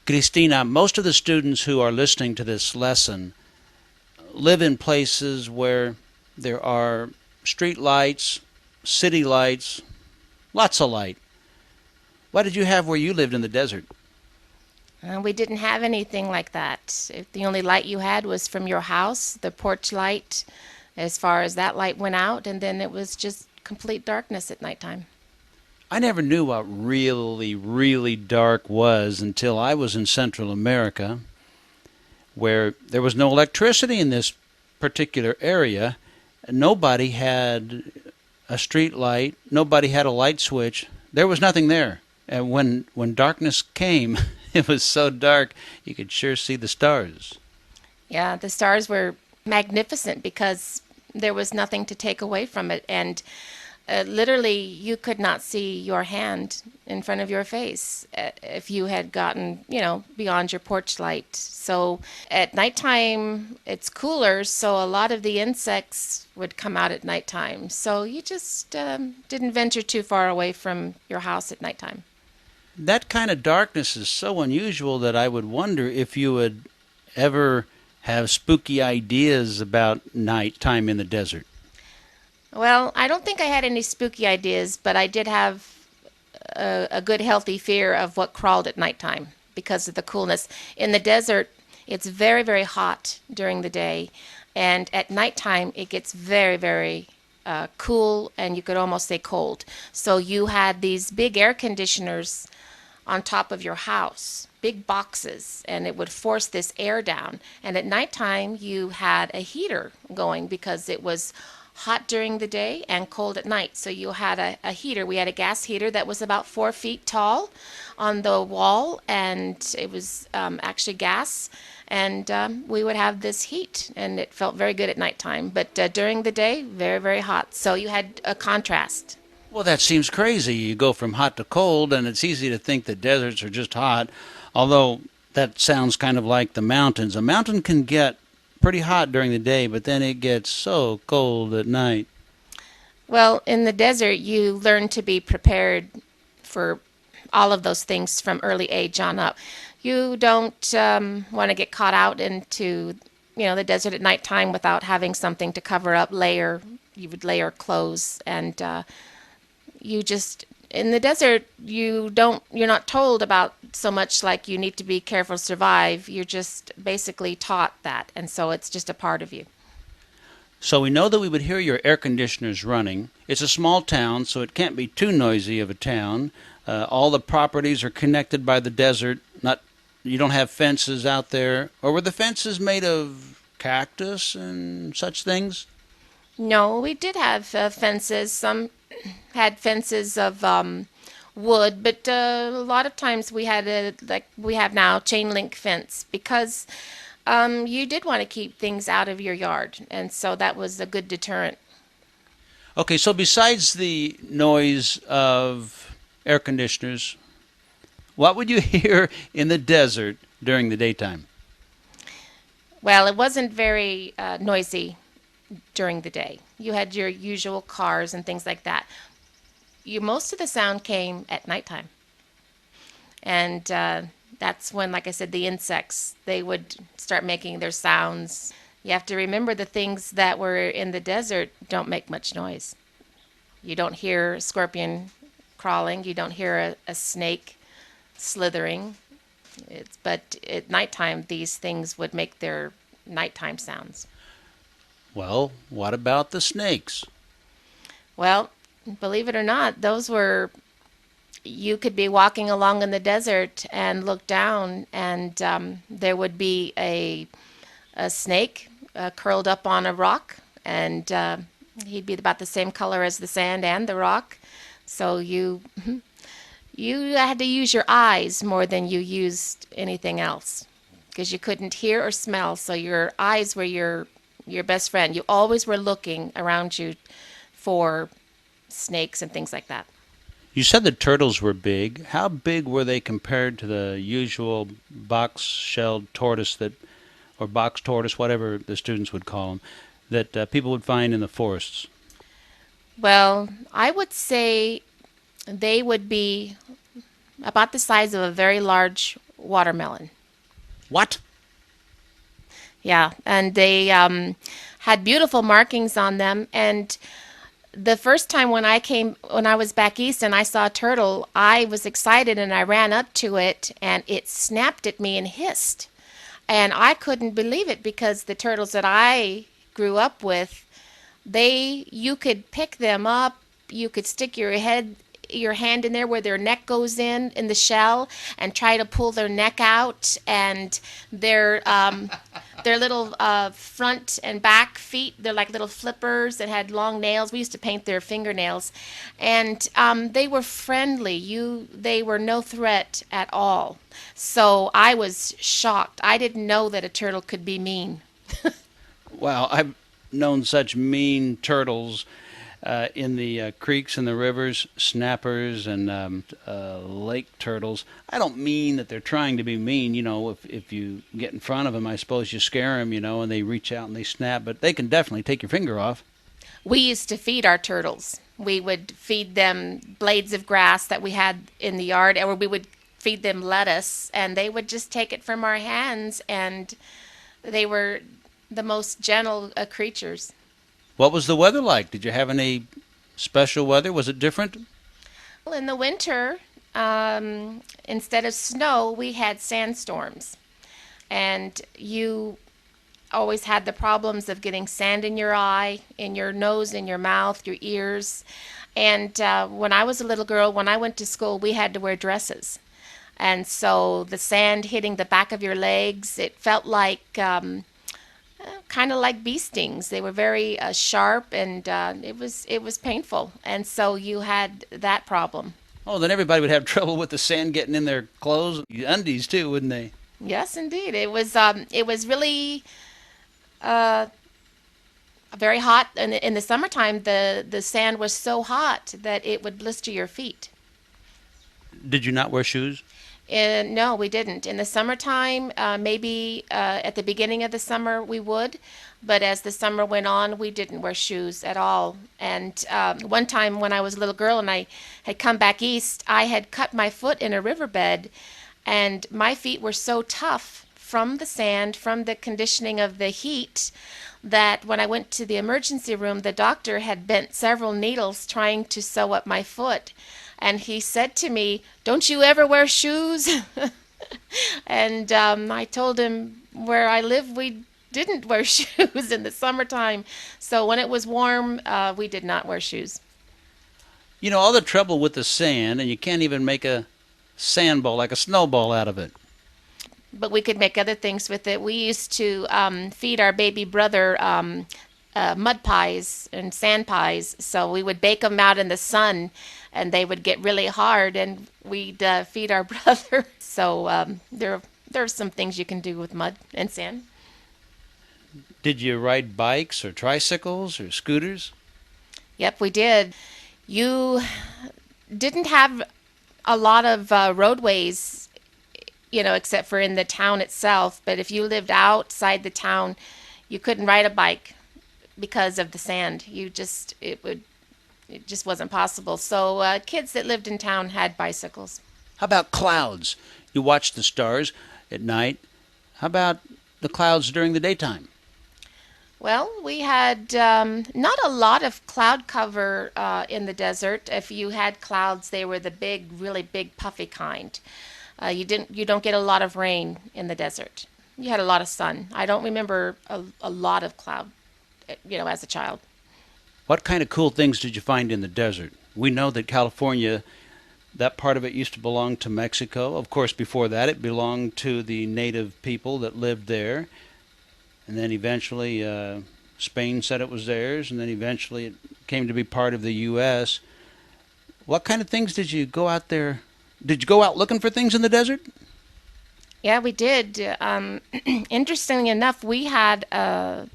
Cristina, most of the students who are listening to this lesson live in places where there are street lights, city lights, lots of light. What did you have where you lived in the desert? We didn't have anything like that. The only light you had was from your house, the porch light, as far as that light went out, and then it was just complete darkness at nighttime. I never knew what really, really dark was until I was in Central America, where there was no electricity in this particular area. Nobody had a street light. Nobody had a light switch. There was nothing there. And when darkness came, it was so dark you could sure see the stars. Yeah, the stars were magnificent because there was nothing to take away from it. And literally, you could not see your hand in front of your face if you had gotten, beyond your porch light. So at nighttime, it's cooler, so a lot of the insects would come out at nighttime. So you just didn't venture too far away from your house at nighttime. That kind of darkness is so unusual that I would wonder if you would ever have spooky ideas about nighttime in the desert. Well, I don't think I had any spooky ideas, but I did have a good, healthy fear of what crawled at nighttime because of the coolness. In the desert, it's very, very hot during the day, and at nighttime, it gets very, very cool, and you could almost say cold. So you had these big air conditioners on top of your house, big boxes, and it would force this air down. And at nighttime, you had a heater going because it was hot during the day and cold at night. So you had a heater. We had a gas heater that was about 4 feet tall on the wall, and it was actually gas. And we would have this heat, and it felt very good at nighttime. But during the day, very, very hot. So you had a contrast. Well, that seems crazy. You go from hot to cold, and it's easy to think that deserts are just hot, although that sounds kind of like the mountains. A mountain can get pretty hot during the day, but then it gets so cold at night. Well, in the desert, you learn to be prepared for all of those things from early age on up. You don't want to get caught out into, the desert at nighttime without having something to cover up, layer. You would layer clothes, and you just in the desert you're not told about so much like you need to be careful to survive. You're just basically taught that, and so it's just a part of you. So we know that we would hear your air conditioners running. It's a small town, so it can't be too noisy of a town. All the properties are connected by the desert. Not You don't have fences out there. Or were the fences made of cactus and such things? No, we did have fences. Some had fences of wood, but a lot of times we had like we have now, chain link fence because you did want to keep things out of your yard, and so that was a good deterrent. Okay, so besides the noise of air conditioners, what would you hear in the desert during the daytime? Well, it wasn't very noisy during the day. You had your usual cars and things like that. Most of the sound came at nighttime, and that's when, like I said, the insects they would start making their sounds. You have to remember the things that were in the desert don't make much noise. You don't hear a scorpion crawling. You don't hear a snake slithering. But at nighttime, these things would make their nighttime sounds. Well, what about the snakes? Well, believe it or not, you could be walking along in the desert and look down, and there would be a snake curled up on a rock, and he'd be about the same color as the sand and the rock. So you had to use your eyes more than you used anything else because you couldn't hear or smell. So your eyes were your best friend. You always were looking around you for snakes and things like that. You said the turtles were big. How big were they compared to the usual box-shelled tortoise or box tortoise, whatever the students would call them, that people would find in the forests? Well, I would say they would be about the size of a very large watermelon. What? Yeah, and they had beautiful markings on them. And the first time when I was back east and I saw a turtle, I was excited and I ran up to it and it snapped at me and hissed. And I couldn't believe it because the turtles that I grew up with, you could pick them up, you could stick your hand in there where their neck goes in the shell and try to pull their neck out, and their little front and back feet, they're like little flippers that had long nails. We used to paint their fingernails, and they were friendly. They were no threat at all. So I was shocked. I didn't know that a turtle could be mean. Wow, I've known such mean turtles in the creeks and the rivers, snappers and lake turtles. I don't mean that they're trying to be mean. If you get in front of them, I suppose you scare them, and they reach out and they snap, but they can definitely take your finger off. We used to feed our turtles. We would feed them blades of grass that we had in the yard, or we would feed them lettuce, and they would just take it from our hands, and they were the most gentle creatures. What was the weather like? Did you have any special weather? Was it different? Well, in the winter, instead of snow, we had sandstorms. And you always had the problems of getting sand in your eye, in your nose, in your mouth, your ears. And when I was a little girl, when I went to school, we had to wear dresses. And so the sand hitting the back of your legs, it felt like kind of like bee stings. They were very sharp, and it was painful. And so you had that problem. Oh, then everybody would have trouble with the sand getting in their clothes, undies too, wouldn't they? Yes, indeed. It was really very hot. In the summertime, the sand was so hot that it would blister your feet. Did you not wear shoes? No, we didn't. In the summertime, maybe at the beginning of the summer we would, but as the summer went on, we didn't wear shoes at all. And one time when I was a little girl and I had come back east, I had cut my foot in a riverbed, and my feet were so tough from the sand, from the conditioning of the heat, that when I went to the emergency room, the doctor had bent several needles trying to sew up my foot. And he said to me, "Don't you ever wear shoes?" And I told him where I live, we didn't wear shoes in the summertime. So when it was warm, we did not wear shoes. All the trouble with the sand, and you can't even make a sandball, like a snowball, out of it. But we could make other things with it. We used to feed our baby brother mud pies and sand pies. So we would bake them out in the sun, and they would get really hard, and we'd feed our brother. So there are some things you can do with mud and sand. Did you ride bikes or tricycles or scooters? Yep, we did. You didn't have a lot of roadways, except for in the town itself. But if you lived outside the town, you couldn't ride a bike because of the sand. It just wasn't possible. So kids that lived in town had bicycles. How about clouds? You watch the stars at night. How about the clouds during the daytime? Well, we had not a lot of cloud cover in the desert. If you had clouds, they were the big, really big, puffy kind. You don't get a lot of rain in the desert. You had a lot of sun. I don't remember a lot of cloud, as a child. What kind of cool things did you find in the desert? We know that California, that part of it used to belong to Mexico. Of course, before that, it belonged to the native people that lived there. And then eventually Spain said it was theirs, and then eventually it came to be part of the U.S. What kind of things did you go out there? Did you go out looking for things in the desert? Yeah, we did. Interestingly enough, we had a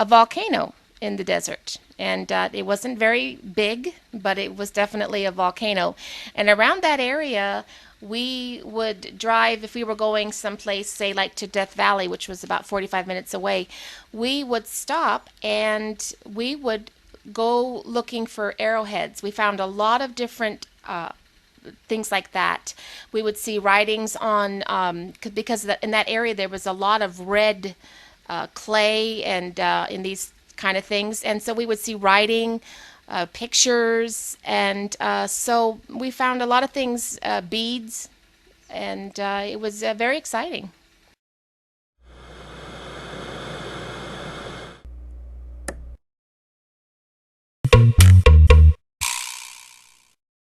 volcano in the desert. And it wasn't very big, but it was definitely a volcano. And around that area, we would drive, if we were going someplace, say like to Death Valley, which was about 45 minutes away, we would stop and we would go looking for arrowheads. We found a lot of different things like that. We would see writings on because in that area there was a lot of red clay and in these kind of things, and so we would see writing, pictures, and so we found a lot of things, beads, and it was very exciting.